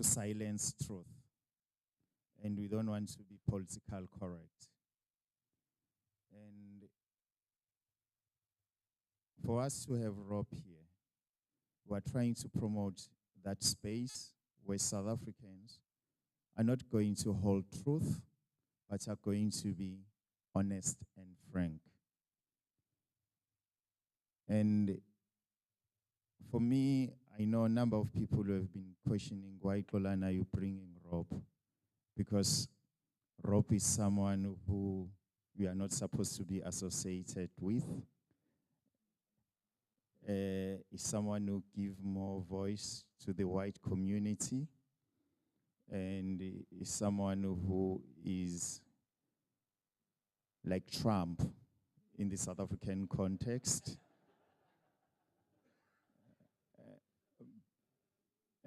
to silence truth. And we don't want to be political correct. And for us to have Rob here, we're trying to promote that space where South Africans are not going to hold truth, but are going to be honest and frank. And for me, I know a number of people who have been questioning, why, Xolani, are you bringing Rob? Because Rob is someone who we are not supposed to be associated with. Is someone who gives more voice to the white community, and is someone who is like Trump in the South African context.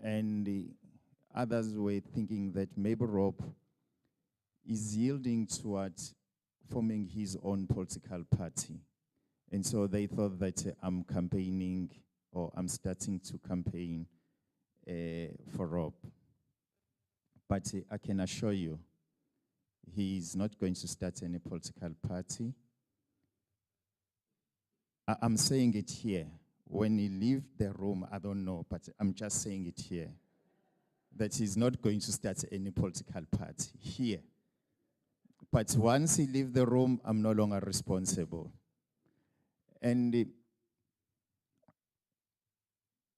And the others were thinking that maybe Rob is yielding towards forming his own political party. And so they thought that I'm campaigning, or I'm starting to campaign for Rob. But I can assure you, he is not going to start any political party. I'm saying it here. When he leaves the room, I don't know, but I'm just saying it here, that he's not going to start any political party here. But once he leaves the room, I'm no longer responsible. And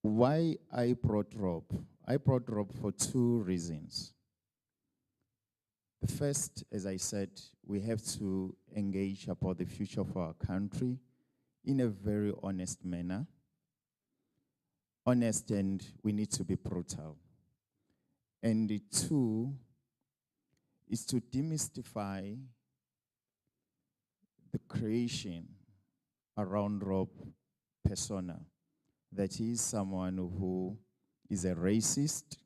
why I brought Rob? I brought Rob for two reasons. The first, as I said, we have to engage about the future of our country in a very honest manner. Honest, and we need to be brutal. And the two is to demystify the creation around Rob persona, that he is someone who is a racist,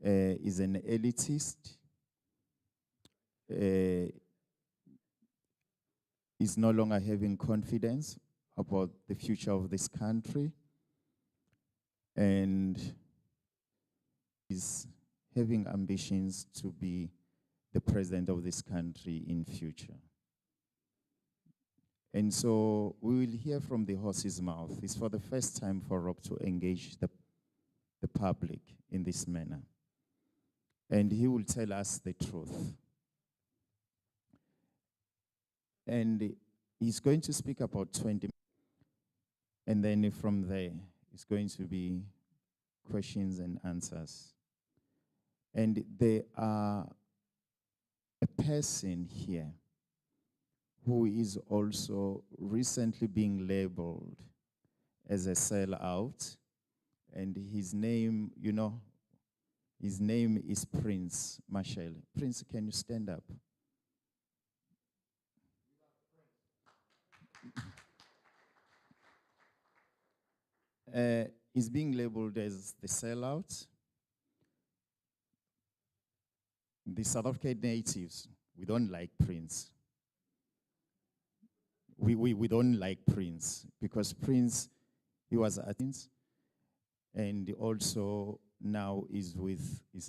is an elitist, is no longer having confidence about the future of this country, and is having ambitions to be the president of this country in future. And so we will hear from the horse's mouth. It's for the first time for Rob to engage the public in this manner. And he will tell us the truth. And he's going to speak about 20 minutes. And then from there, it's going to be questions and answers. And there are a person here who is also recently being labeled as a sellout. And his name, you know, his name is Prince Marshall. Prince, can you stand up? He's being labeled as the sellout. The South African natives, we don't like Prince. We don't like Prince because Prince, he was at Prince, and also now is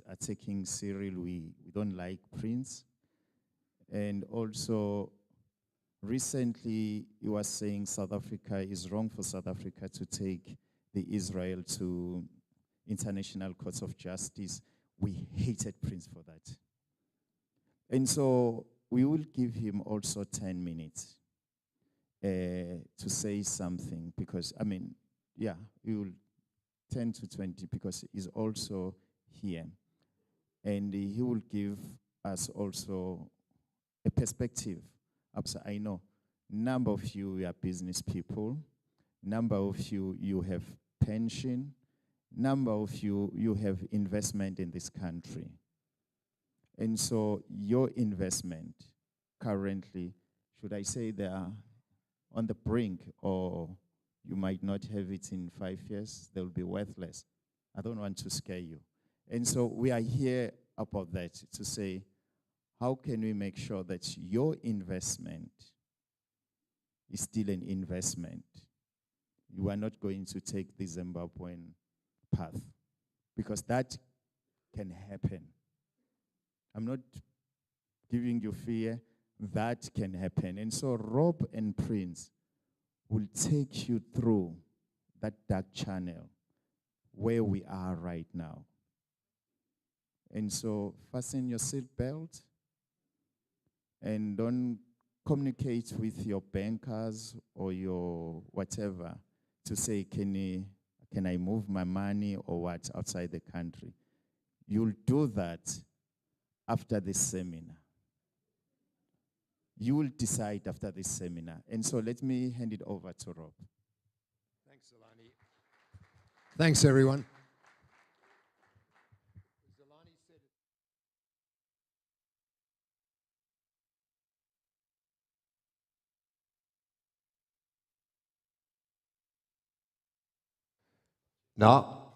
attacking Cyril. We don't like Prince. And also recently he was saying South Africa is wrong for South Africa to take the Israel to International Courts of Justice. We hated Prince for that. And so we will give him also 10 minutes to say something, because, I mean, yeah, we will 10 to 20, because he's also here. And he will give us also a perspective. I know number of you are business people, number of you have pension, number of you have investment in this country. And so your investment currently, should I say they are on the brink, or you might not have it in 5 years, they'll be worthless. I don't want to scare you. And so we are here about that, to say, how can we make sure that your investment is still an investment? You are not going to take the Zimbabwean path, because that can happen. I'm not giving you fear. That can happen. And so Rob and Prince will take you through that dark channel where we are right now. And so fasten your seatbelt and don't communicate with your bankers or your whatever to say, can I move my money or what outside the country? You'll do that after this seminar. You will decide after this seminar. And so let me hand it over to Rob. Thanks, Xolani. Thanks, everyone. Xolani said it. Now,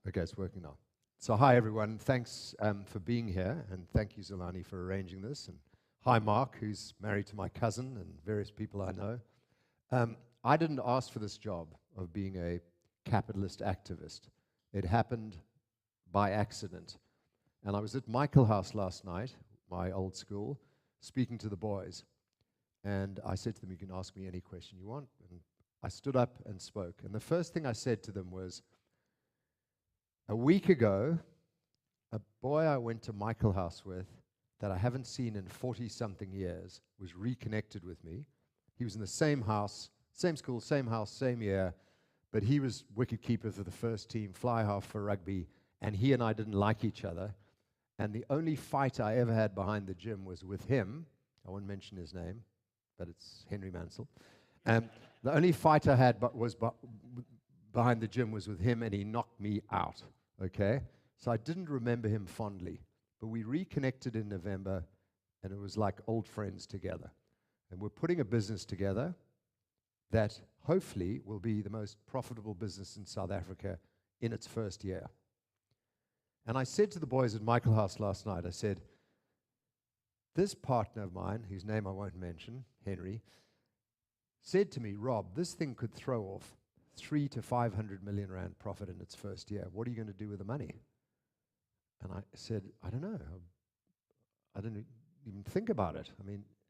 okay, it's working now. So hi, everyone. Thanks for being here, and thank you, Xolani, for arranging this. And hi, Mark, who's married to my cousin, and various people I know. I didn't ask for this job of being a capitalist activist. It happened by accident. And I was at Michael House last night, my old school, speaking to the boys. And I said to them, you can ask me any question you want. And I stood up and spoke. And the first thing I said to them was, a week ago, a boy I went to Michael House with that I haven't seen in 40-something years was reconnected with me. He was in the same house, same school, same house, same year, but he was wicketkeeper for the first team, fly half for rugby, and he and I didn't like each other. And the only fight I ever had behind the gym was with him. I won't mention his name, but it's Henry Mansell. The only fight I had behind the gym was with him, and he knocked me out, okay? So I didn't remember him fondly, but we reconnected in November, and it was like old friends together. And we're putting a business together that hopefully will be the most profitable business in South Africa in its first year. And I said to the boys at Michael House last night, I said, this partner of mine, whose name I won't mention, Henry, said to me, Rob, this thing could throw off 300 to 500 million rand profit in its first year. What are you going to do with the money? And I said, I don't know. I didn't even think about it.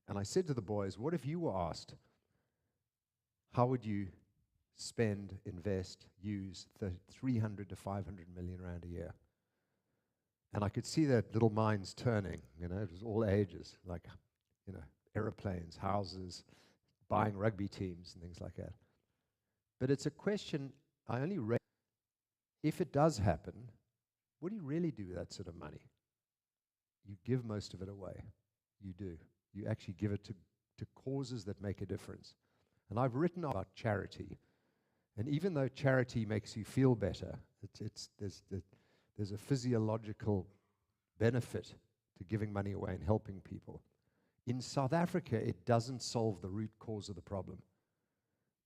And I said to the boys, what if you were asked, how would you spend, invest, use 300 to 500 million rand a year? And I could see their little minds turning, it was all ages, like, aeroplanes, houses, buying rugby teams and things like that. But it's a question I only raise. If it does happen, what do you really do with that sort of money? You give most of it away. You do. You actually give it to causes that make a difference. And I've written about charity. And even though charity makes you feel better, there's a physiological benefit to giving money away and helping people. In South Africa, it doesn't solve the root cause of the problem.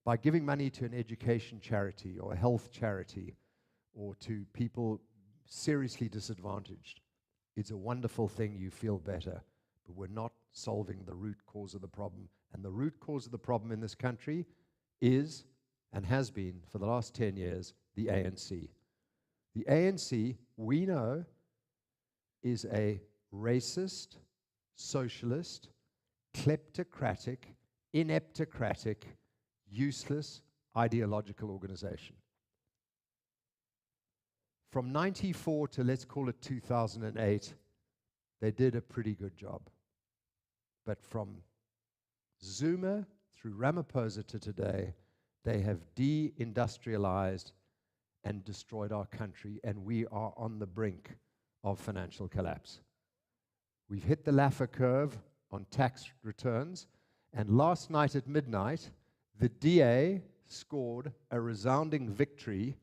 By giving money to an education charity or a health charity or to people seriously disadvantaged, it's a wonderful thing, you feel better, but we're not solving the root cause of the problem. And the root cause of the problem in this country is, and has been for the last 10 years, the ANC. The ANC, we know, is a racist, socialist, kleptocratic, ineptocratic, useless, ideological organization. From 94 to, let's call it 2008, they did a pretty good job. But from Zuma through Ramaphosa to today, they have de-industrialized and destroyed our country, and we are on the brink of financial collapse. We've hit the Laffer curve on tax returns, and last night at midnight, the DA scored a resounding victory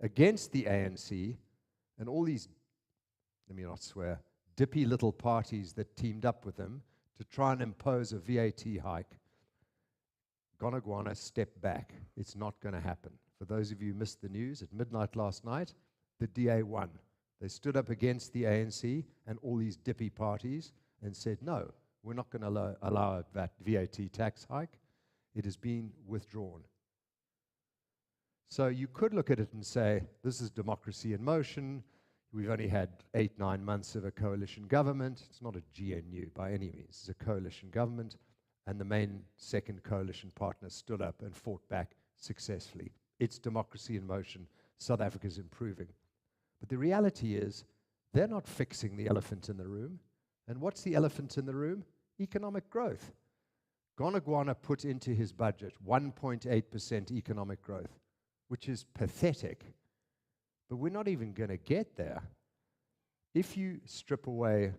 against the ANC and all these, let me not swear, dippy little parties that teamed up with them to try and impose a VAT hike. Gonagwana, step back. It's not going to happen. For those of you who missed the news, at midnight last night, the DA won. They stood up against the ANC and all these dippy parties and said, no, we're not going to allow that VAT tax hike. It has been withdrawn. So you could look at it and say, this is democracy in motion. We've only had 8, 9 months of a coalition government. It's not a GNU by any means. It's a coalition government. And the main second coalition partner stood up and fought back successfully. It's democracy in motion. South Africa's improving. But the reality is, they're not fixing the elephant in the room. And what's the elephant in the room? Economic growth. Gonagwana put into his budget 1.8% economic growth, which is pathetic. But we're not even going to get there. If you strip away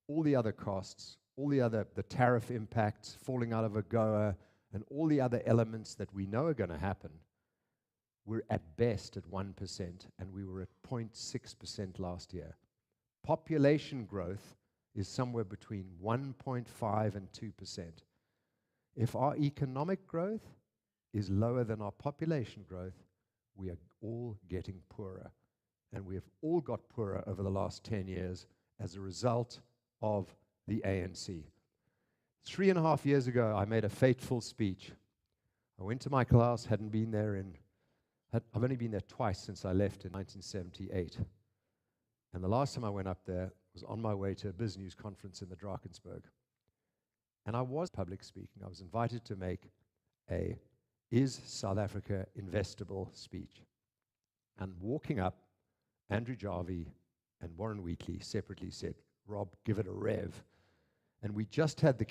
all the other costs, the tariff impacts, falling out of AGOA, and all the other elements that we know are going to happen, we're at best at 1%, and we were at 0.6% last year. Population growth is somewhere between 1.5 and 2%. If our economic growth is lower than our population growth, we are all getting poorer. And we have all got poorer over the last 10 years as a result of the ANC. 3.5 years ago, I made a fateful speech. I went to my class, I've only been there twice since I left in 1978. And the last time I went up there was on my way to a business news conference in the Drakensberg. And I was public speaking. I was invited to make a "Is South Africa investable?" speech. And walking up, Andrew Jarvie and Warren Wheatley separately said, "Rob, give it a rev." And we just had the